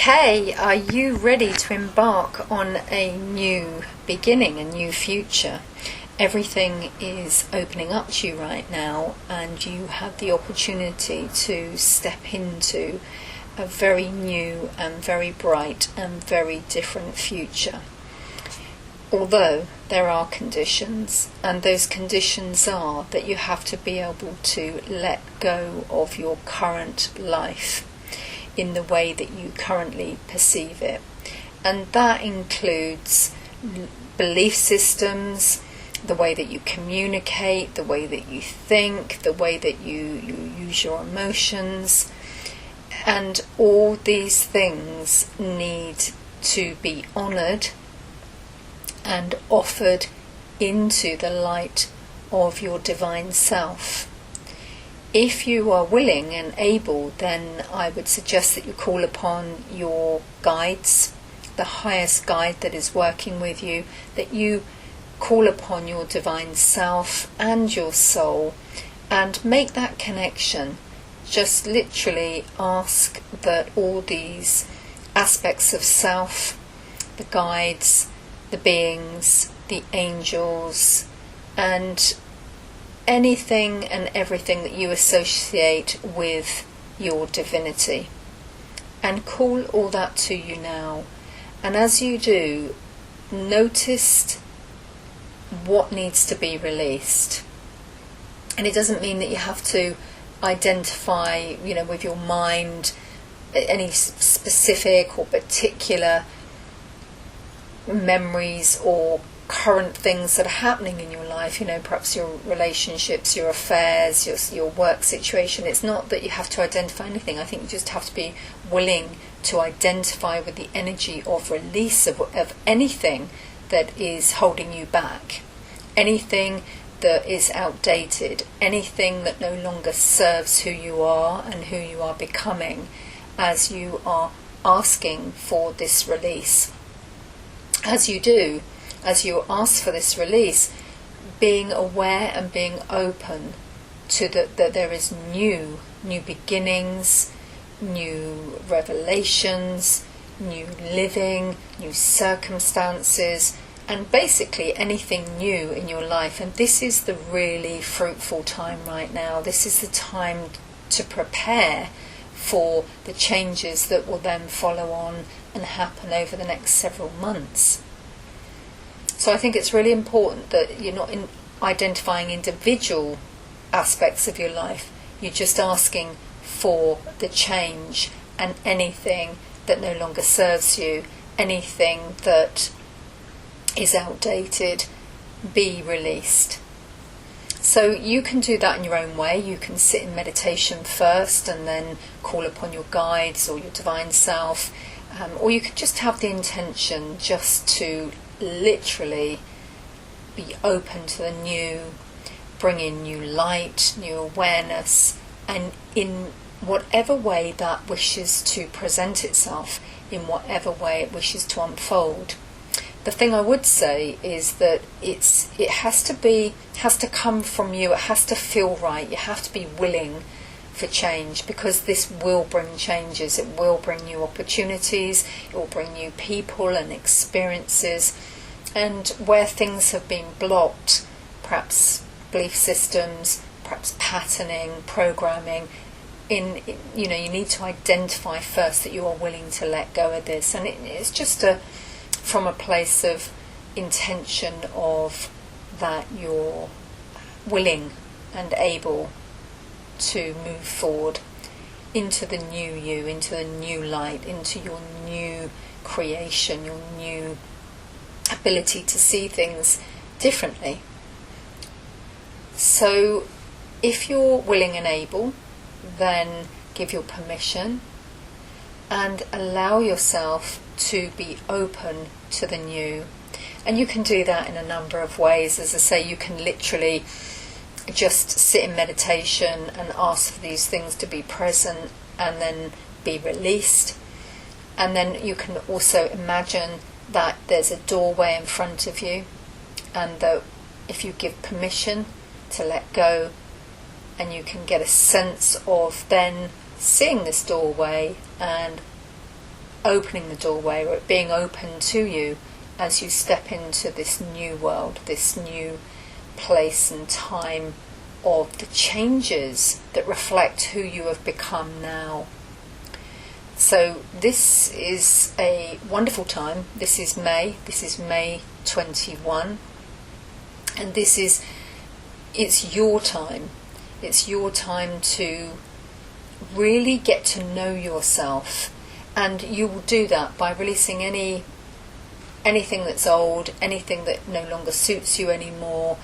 Okay, are you ready to embark on a new beginning, a new future? Everything is opening up to you right now, and you have the opportunity to step into a very new and very bright and very different future. Although there are conditions, and those conditions are that you have to be able to let go of your current life in the way that you currently perceive it. And that includes belief systems, the way that you communicate, the way that you think, the way that you use your emotions. And all these things need to be honoured and offered into the light of your divine self. If you are willing and able, then I would suggest that you call upon your guides, the highest guide that is working with you, that you call upon your divine self and your soul and make that connection. Just literally ask that all these aspects of self, the guides, the beings, the angels, and anything and everything that you associate with your divinity, and call all that to you now. And as you do, notice what needs to be released. And it doesn't mean that you have to identify, with your mind any specific or particular memories or current things that are happening in your life, perhaps your relationships, your affairs, your work situation. It's not that you have to identify anything. I think you just have to be willing to identify with the energy of release of anything that is holding you back, anything that is outdated, anything that no longer serves who you are and who you are becoming as you are asking for this release. As you do, as you ask for this release, being aware and being open to that there is new beginnings, new revelations, new living, new circumstances, and basically anything new in your life. And this is the really fruitful time right now. This is the time to prepare for the changes that will then follow on and happen over the next several months. So I think it's really important that you're not identifying individual aspects of your life. You're just asking for the change, and anything that no longer serves you, anything that is outdated, be released. So you can do that in your own way. You can sit in meditation first and then call upon your guides or your divine self, or you could just have the intention just to literally be open to the new, bring in new light, new awareness, and in whatever way that wishes to present itself, in whatever way it wishes to unfold. The thing I would say is that it has to come from you. It has to feel right. You have to be willing for change, because this will bring changes. It will bring new opportunities. It will bring new people and experiences. And where things have been blocked, perhaps belief systems, perhaps patterning, programming, you need to identify first that you are willing to let go of this. And it's just from a place of intention of that you're willing and able to move forward into the new you, into the new light, into your new creation, your new ability to see things differently. So if you're willing and able, then give your permission and allow yourself to be open to the new. And you can do that in a number of ways. As I say, you can literally just sit in meditation and ask for these things to be present and then be released. And then you can also imagine that there's a doorway in front of you, and that if you give permission to let go, and you can get a sense of then seeing this doorway and opening the doorway, or it being open to you as you step into this new world, this new place and time of the changes that reflect who you have become now. So this is a wonderful time. This is May 21, and it's your time. It's your time to really get to know yourself, and you will do that by releasing anything that's old, anything that no longer suits you anymore,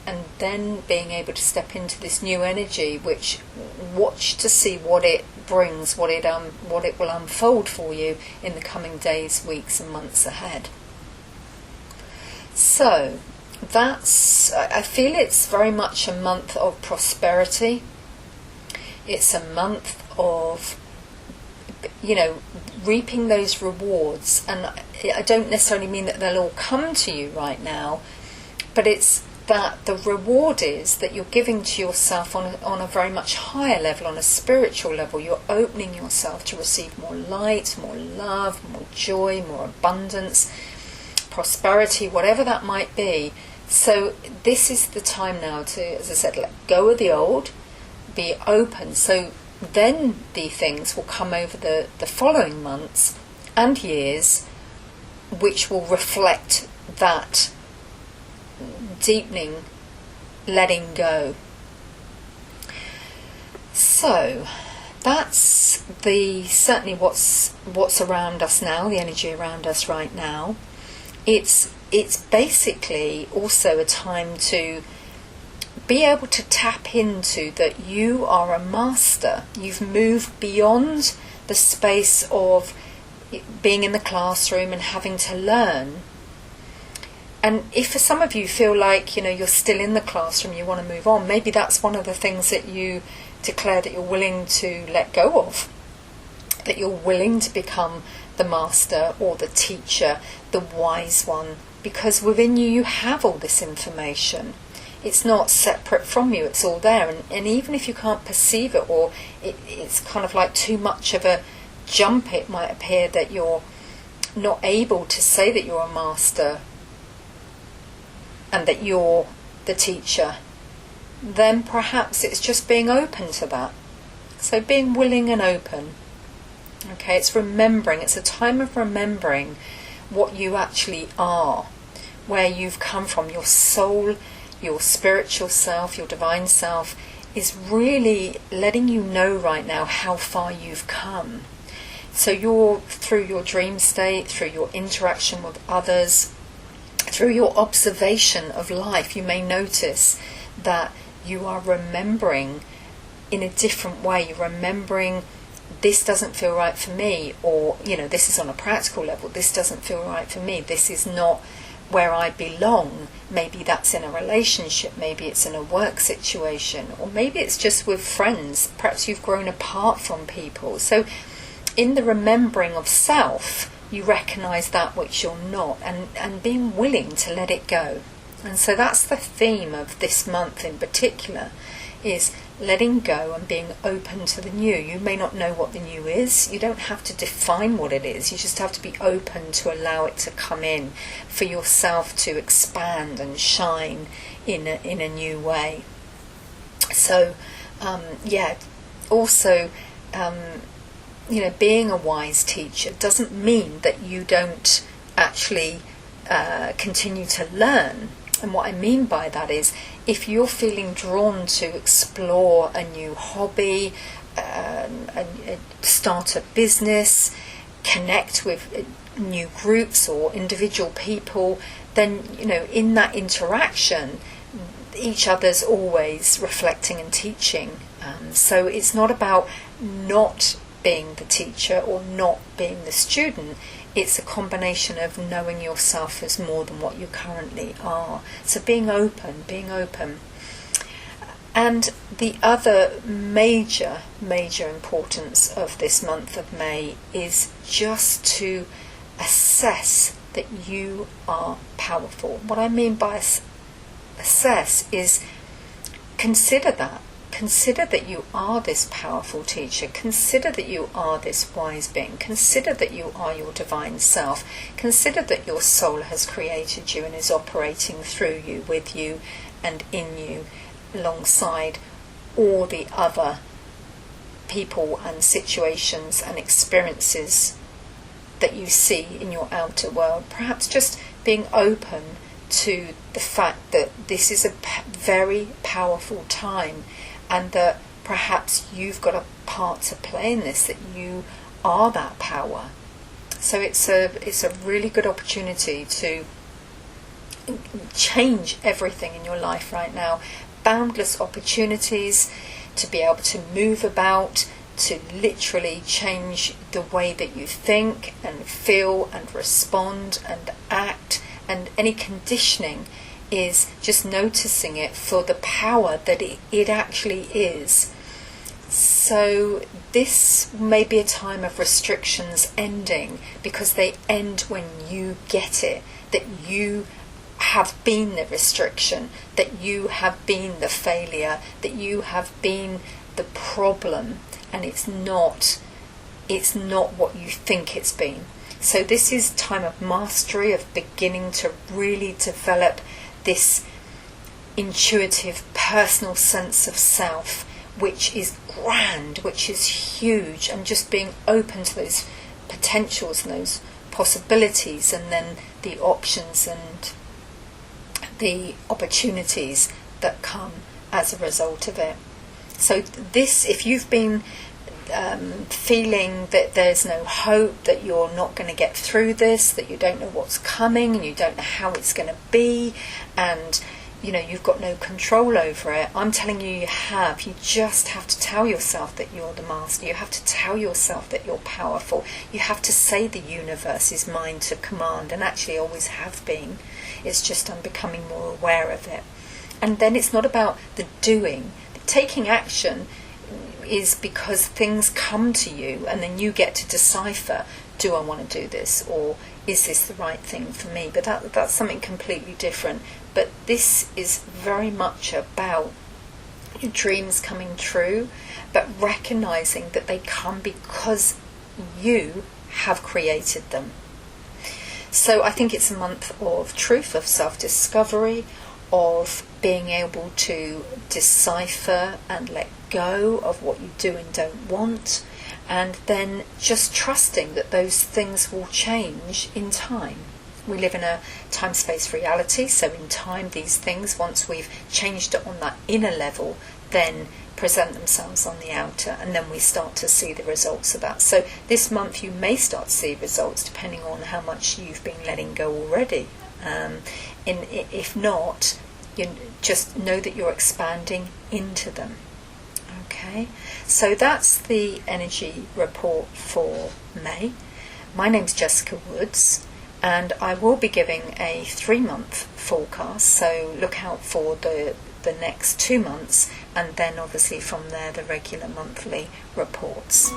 and then being able to step into this new energy, which watch to see what it brings, what it will unfold for you in the coming days, weeks and months ahead. So I feel it's very much a month of prosperity. It's a month of, reaping those rewards. And I don't necessarily mean that they'll all come to you right now, but it's that the reward is that you're giving to yourself on a very much higher level, on a spiritual level. You're opening yourself to receive more light, more love, more joy, more abundance, prosperity, whatever that might be. So this is the time now to, as I said, let go of the old, be open. So then the things will come over the following months and years, which will reflect that deepening, letting go. So that's certainly what's around us now, the energy around us right now. It's basically also a time to be able to tap into that you are a master. You've moved beyond the space of being in the classroom and having to learn. And if for some of you feel like, you're still in the classroom, you want to move on, maybe that's one of the things that you declare that you're willing to let go of, that you're willing to become the master or the teacher, the wise one, because within you have all this information. It's not separate from you, it's all there. And even if you can't perceive it, or it's kind of like too much of a jump, it might appear that you're not able to say that you're a master and that you're the teacher, then perhaps it's just being open to that. So being willing and open. Okay, it's remembering, it's a time of remembering what you actually are, where you've come from. Your soul, your spiritual self, your divine self is really letting you know right now how far you've come. So you're, through your dream state, through your interaction with others, through your observation of life, you may notice that you are remembering in a different way. You're remembering, this doesn't feel right for me, or this is on a practical level, this doesn't feel right for me, this is not where I belong. Maybe that's in a relationship, maybe it's in a work situation, or maybe it's just with friends. Perhaps you've grown apart from people. So in the remembering of self, you recognize that which you're not, and being willing to let it go. And so that's the theme of this month in particular, is letting go and being open to the new. You may not know what the new is. You don't have to define what it is. You just have to be open to allow it to come in, for yourself to expand and shine in a new way. So, also, being a wise teacher doesn't mean that you don't actually continue to learn. And what I mean by that is, if you're feeling drawn to explore a new hobby, start a business, connect with new groups or individual people, then, in that interaction, each other's always reflecting and teaching. So it's not about not being the teacher or not being the student. It's a combination of knowing yourself as more than what you currently are. So being open. And the other major importance of this month of May is just to assess that you are powerful. What I mean by assess is consider that. consider that you are this powerful teacher. Consider that you are this wise being. Consider that you are your divine self. Consider that your soul has created you and is operating through you, with you, and in you, alongside all the other people and situations and experiences that you see in your outer world. Perhaps just being open to the fact that this is a very powerful time, and that perhaps you've got a part to play in this, that you are that power. So it's a really good opportunity to change everything in your life right now. Boundless opportunities to be able to move about, to literally change the way that you think and feel and respond and act, and any conditioning is just noticing it for the power that it actually is. So this may be a time of restrictions ending, because they end when you get it, that you have been the restriction, that you have been the failure, that you have been the problem, and it's not what you think it's been. So this is time of mastery, of beginning to really develop this intuitive personal sense of self, which is grand, which is huge, and just being open to those potentials and those possibilities, and then the options and the opportunities that come as a result of it. So this, if you've been feeling that there's no hope, that you're not going to get through this, that you don't know what's coming and you don't know how it's going to be, and you've got no control over it, I'm telling you, you have. You just have to tell yourself that you're the master. You have to tell yourself that you're powerful. You have to say the universe is mine to command, and actually always have been. It's just I'm becoming more aware of it. And then it's not about the doing. Taking action is because things come to you, and then you get to decipher, do I want to do this, or is this the right thing for me? But that's something completely different. But this is very much about your dreams coming true, but recognizing that they come because you have created them. So I think it's a month of truth, of self-discovery, of being able to decipher and let go of what you do and don't want, and then just trusting that those things will change in time. We live in a time-space reality, so in time these things, once we've changed it on that inner level, then present themselves on the outer, and then we start to see the results of that. So this month you may start to see results depending on how much you've been letting go already. If not, you just know that you're expanding into them. Okay, so that's the energy report for May. My name's Jessica Woods, and I will be giving a 3-month forecast, so look out for the next 2 months, and then obviously from there the regular monthly reports.